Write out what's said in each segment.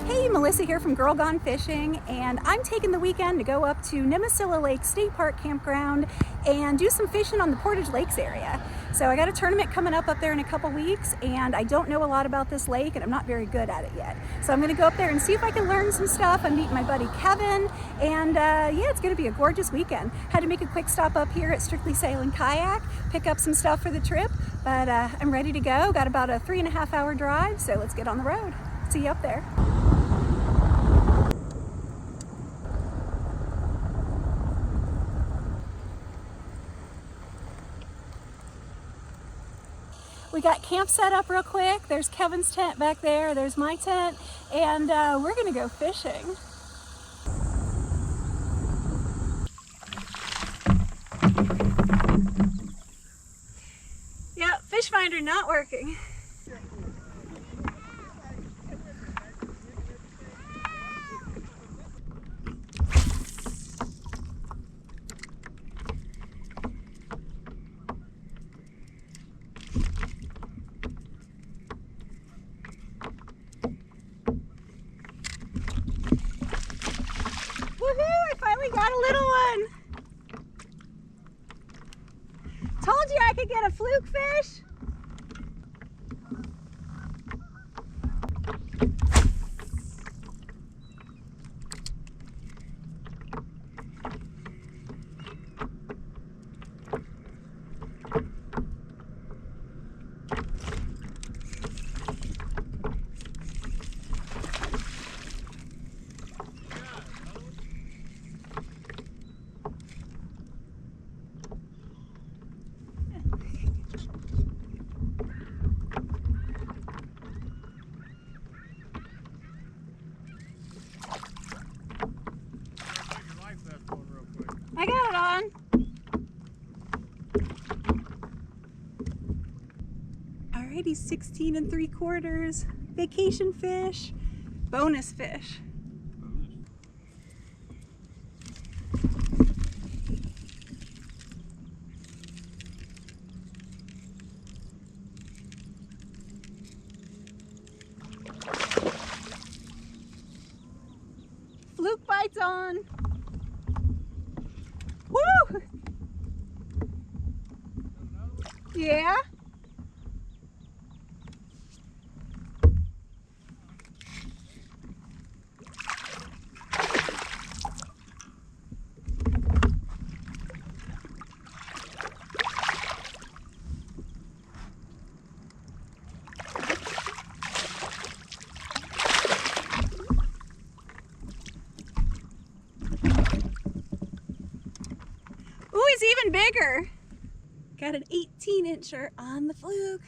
Hey, Melissa here from GirlGoneFishing, and I'm taking the weekend to go up to Nimisila State Park Campground and do some fishing on the Portage Lakes area. So I got a tournament coming up there in a couple weeks, and I don't know a lot about this lake, and I'm not very good at it yet. So I'm gonna go up there and see if I can learn some stuff. I'm meeting my buddy Kevin, and yeah, it's gonna be a gorgeous weekend. Had to make a quick stop up here at Strictly Sail and Kayak, pick up some stuff for the trip, but I'm ready to go. Got about a 3.5 hour drive, so let's get on the road. See you up there. We got camp set up real quick. There's Kevin's tent back there, there's my tent, and we're gonna go fishing. Yep, fish finder not working. Got a little one. Told you I could get a fluke fish. I got it on. Alrighty, 16 3/4. Vacation fish, bonus fish. Fluke bites on. Woo! Yeah? Ooh, he's even bigger. Got an 18-incher on the fluke.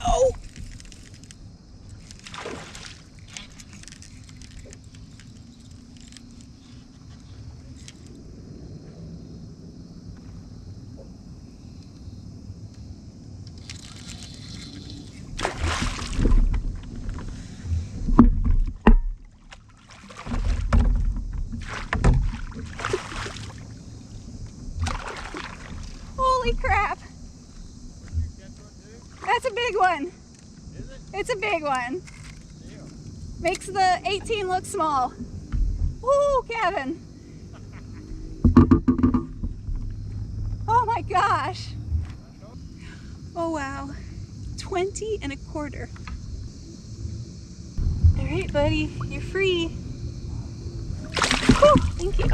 Oh! Holy crap! That's a big one. Is it? It's a big one. Damn. Makes the 18 look small. Woo, Kevin. Oh my gosh. Oh wow. 20 1/4. All right, buddy, you're free. Woo, thank you.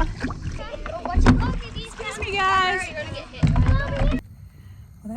Watch your monkey, these Excuse me, guys. You're gonna get hit.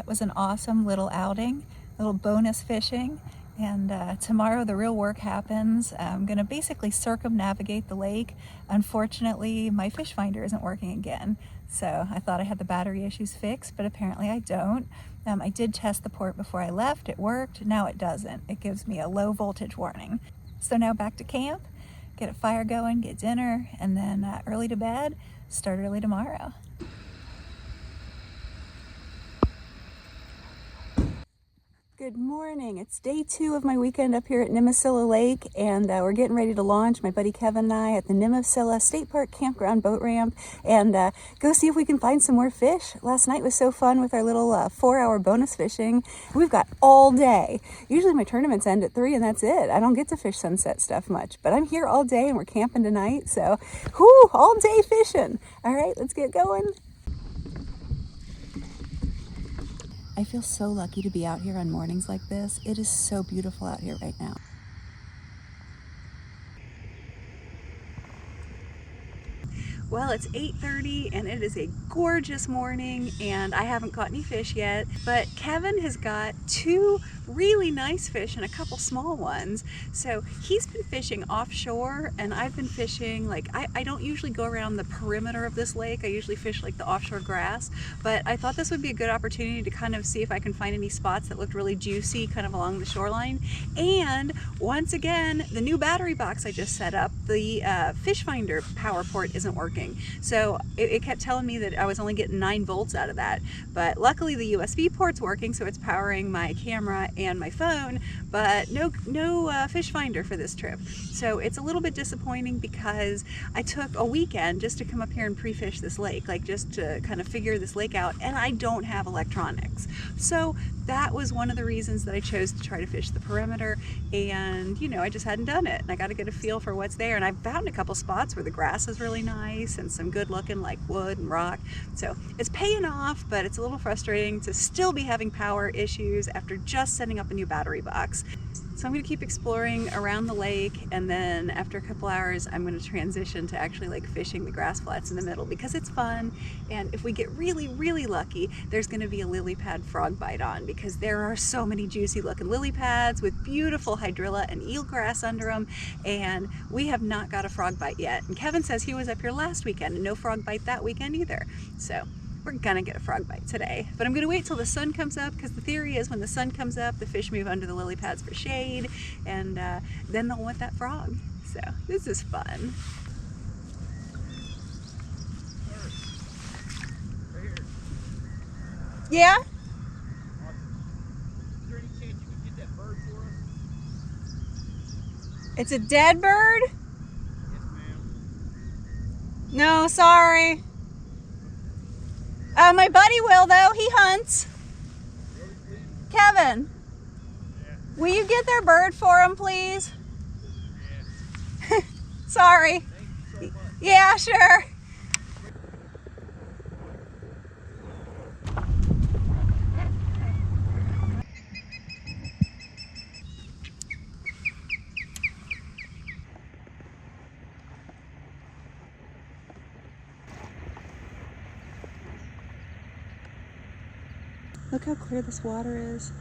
was an awesome little outing, a little bonus fishing. And tomorrow the real work happens. I'm gonna basically circumnavigate the lake. Unfortunately, my fish finder isn't working again. So I thought I had the battery issues fixed, but apparently I don't. I did test the port before I left, it worked. Now it doesn't. It gives me a low voltage warning. So now back to camp, get a fire going, get dinner, and then early to bed, start early tomorrow. Good morning. It's day 2 of my weekend up here at Nimisila Lake, and we're getting ready to launch, my buddy Kevin and I, at the Nimisila State Park Campground boat ramp and go see if we can find some more fish. Last night was so fun with our little 4-hour bonus fishing. We've got all day. Usually my tournaments end at 3 and that's it. I don't get to fish sunset stuff much, but I'm here all day and we're camping tonight, so whoo, all day fishing. All right, let's get going. I feel so lucky to be out here on mornings like this. It is so beautiful out here right now. Well, it's 8:30 and it is a gorgeous morning and I haven't caught any fish yet, but Kevin has got 2 really nice fish and a couple small ones. So he's been fishing offshore and I've been fishing, like, I don't usually go around the perimeter of this lake. I usually fish like the offshore grass, but I thought this would be a good opportunity to kind of see if I can find any spots that looked really juicy kind of along the shoreline. And once again, the new battery box I just set up, the fish finder power port isn't working. So it kept telling me that I was only getting 9 volts out of that, but luckily the USB port's working, so it's powering my camera and my phone, but no fish finder for this trip. So it's a little bit disappointing because I took a weekend just to come up here and pre-fish this lake, like just to kind of figure this lake out, and I don't have electronics. So that was one of the reasons that I chose to try to fish the perimeter, and you know, I just hadn't done it, and I got to get a feel for what's there, and I found a couple spots where the grass is really nice and some good looking like wood and rock. So it's paying off, but it's a little frustrating to still be having power issues after just setting up a new battery box. So I'm going to keep exploring around the lake, and then after a couple hours I'm going to transition to actually like fishing the grass flats in the middle because it's fun, and if we get really lucky, there's going to be a lily pad frog bite on because there are so many juicy looking lily pads with beautiful hydrilla and eelgrass under them, and we have not got a frog bite yet. And Kevin says he was up here last weekend and no frog bite that weekend either. So we're gonna get a frog bite today, but I'm gonna wait till the sun comes up because the theory is when the sun comes up, the fish move under the lily pads for shade, and then they'll want that frog. So this is fun. Yeah? Is there any chance you can get that bird for us? It's a dead bird? Yes, ma'am. No, sorry. My buddy will though, he hunts. Really, please? Kevin, Yeah. will you get their bird for him, please? Yeah. Sorry. Thank you so much. Yeah, sure. Look how clear this water is.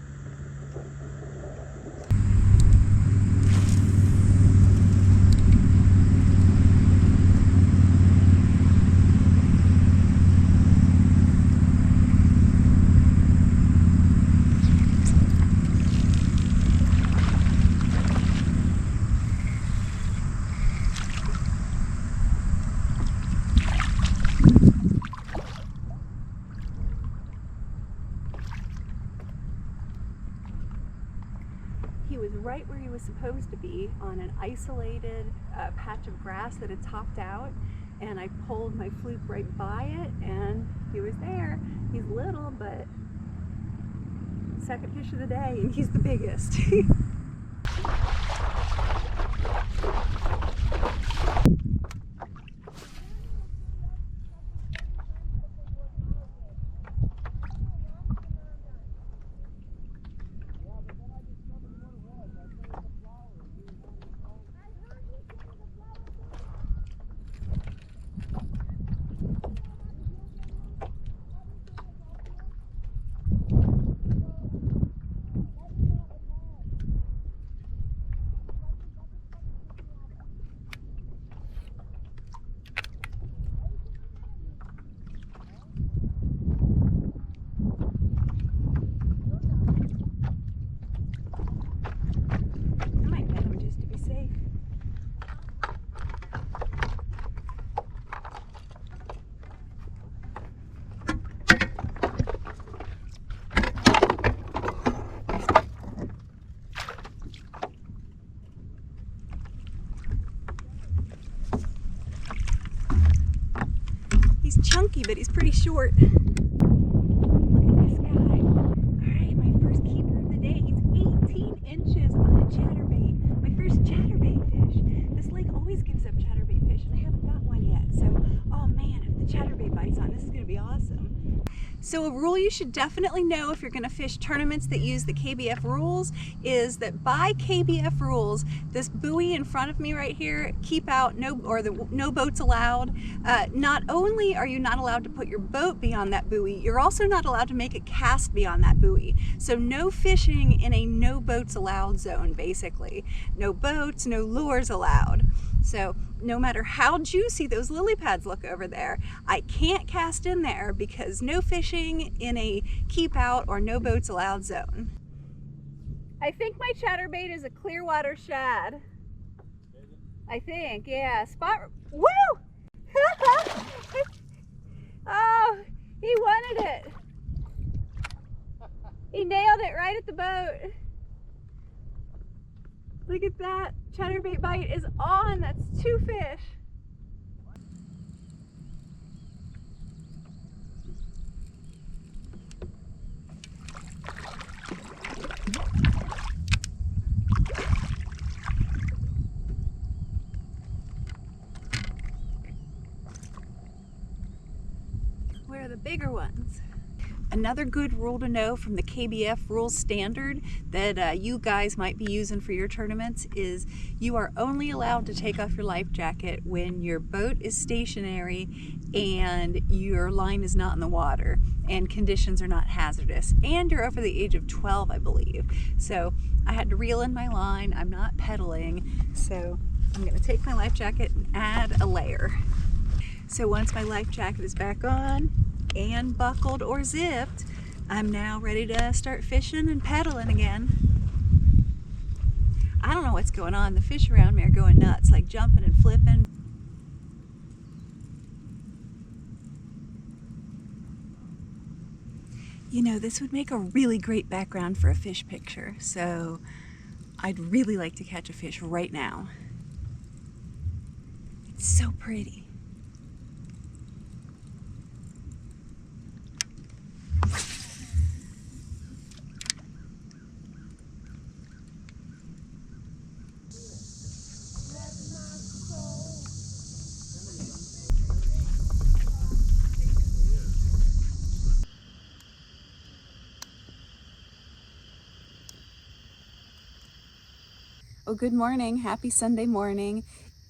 He was right where he was supposed to be, on an isolated patch of grass that had topped out, and I pulled my fluke right by it and he was there. He's little, but second fish of the day, and he's the biggest. short. Look at this guy. All right, my first keeper of the day. He's 18 inches on a chatterbait. My first chatterbait fish. This lake always gives up chatterbait fish, and I haven't got one yet. So, oh man, if the chatterbait bites on, this is gonna be awesome. So a rule you should definitely know if you're going to fish tournaments that use the KBF rules is that by KBF rules, this buoy in front of me right here, keep out, no boats allowed. Not only are you not allowed to put your boat beyond that buoy, you're also not allowed to make a cast beyond that buoy. So no fishing in a no boats allowed zone, basically. No boats, no lures allowed. So no matter how juicy those lily pads look over there, I can't cast in there because no fishing in a keep out or no boats allowed zone. I think my chatterbait is a Clearwater shad. I think, yeah. Spot, woo! Oh, he wanted it. He nailed it right at the boat. Look at that. Chatterbait bite is on. That's 2 fish. Where are the bigger ones? Another good rule to know from the KBF rules standard that you guys might be using for your tournaments is you are only allowed to take off your life jacket when your boat is stationary and your line is not in the water and conditions are not hazardous, and you're over the age of 12, I believe. So I had to reel in my line. I'm not pedaling, so I'm going to take my life jacket and add a layer. So once my life jacket is back on and buckled or zipped, I'm now ready to start fishing and pedaling again. I don't know what's going on. The fish around me are going nuts, like jumping and flipping. You know, this would make a really great background for a fish picture, so I'd really like to catch a fish right now. It's so pretty. Oh, good morning. Happy Sunday morning.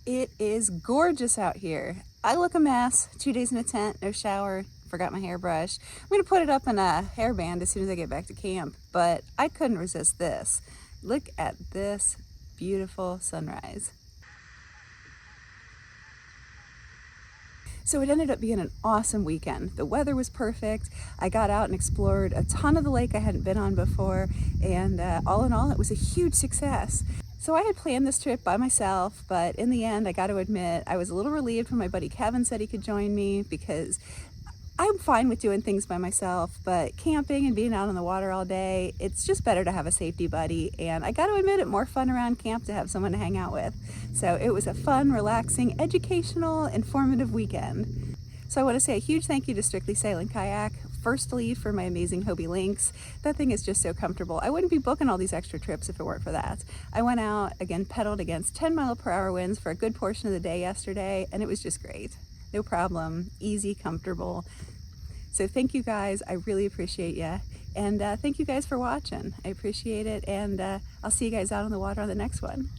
It is gorgeous out here. I look a mess. 2 days in a tent, no shower, forgot my hairbrush. I'm going to put it up in a hairband as soon as I get back to camp, but I couldn't resist this. Look at this beautiful sunrise. So it ended up being an awesome weekend. The weather was perfect. I got out and explored a ton of the lake I hadn't been on before, and all in all, it was a huge success. So I had planned this trip by myself, but in the end, I got to admit, I was a little relieved when my buddy Kevin said he could join me, because I'm fine with doing things by myself, but camping and being out on the water all day, it's just better to have a safety buddy. And I got to admit, it's more fun around camp to have someone to hang out with. So it was a fun, relaxing, educational, informative weekend. So I want to say a huge thank you to Strictly Sailing Kayak. Firstly, for my amazing Hobie Lynx. That thing is just so comfortable. I wouldn't be booking all these extra trips if it weren't for that. I went out, again, pedaled against 10-mile-per-hour winds for a good portion of the day yesterday, and it was just great. No problem, easy, comfortable. So thank you guys, I really appreciate you. And thank you guys for watching. I appreciate it, and I'll see you guys out on the water on the next one.